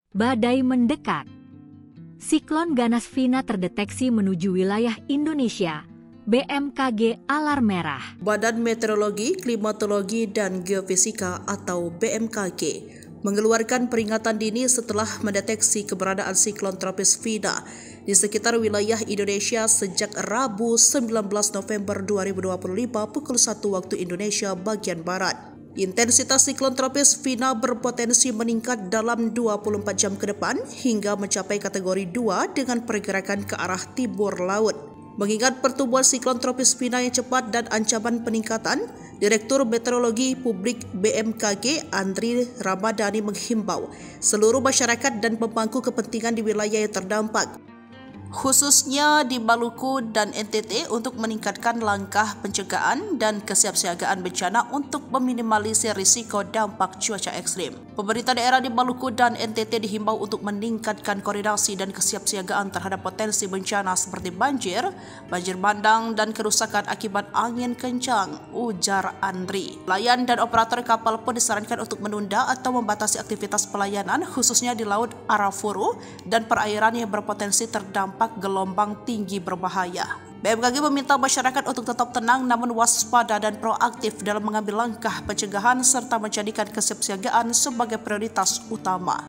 Badai mendekat. Siklon ganas Vina terdeteksi menuju wilayah Indonesia. BMKG alarm merah. Badan Meteorologi, Klimatologi, dan Geofisika atau BMKG mengeluarkan peringatan dini setelah mendeteksi keberadaan siklon tropis Vina di sekitar wilayah Indonesia sejak Rabu 19 November 2025 pukul 1 waktu Indonesia bagian Barat. Intensitas siklon tropis Vina berpotensi meningkat dalam 24 jam ke depan hingga mencapai kategori 2 dengan pergerakan ke arah timur laut. Mengingat pertumbuhan siklon tropis Vina yang cepat dan ancaman peningkatan, Direktur Meteorologi Publik BMKG Andri Ramadhani menghimbau seluruh masyarakat dan pemangku kepentingan di wilayah yang terdampak, khususnya di Maluku dan NTT, untuk meningkatkan langkah pencegahan dan kesiapsiagaan bencana untuk meminimalisir risiko dampak cuaca ekstrim. Pemerintah daerah di Maluku dan NTT dihimbau untuk meningkatkan koordinasi dan kesiapsiagaan terhadap potensi bencana seperti banjir bandang, dan kerusakan akibat angin kencang, ujar Andri. Nelayan dan operator kapal pun disarankan untuk menunda atau membatasi aktivitas pelayanan, khususnya di Laut Arafuru dan perairan yang berpotensi terdampak gelombang tinggi berbahaya. BMKG meminta masyarakat untuk tetap tenang namun waspada dan proaktif dalam mengambil langkah pencegahan serta menjadikan kesiapsiagaan sebagai prioritas utama.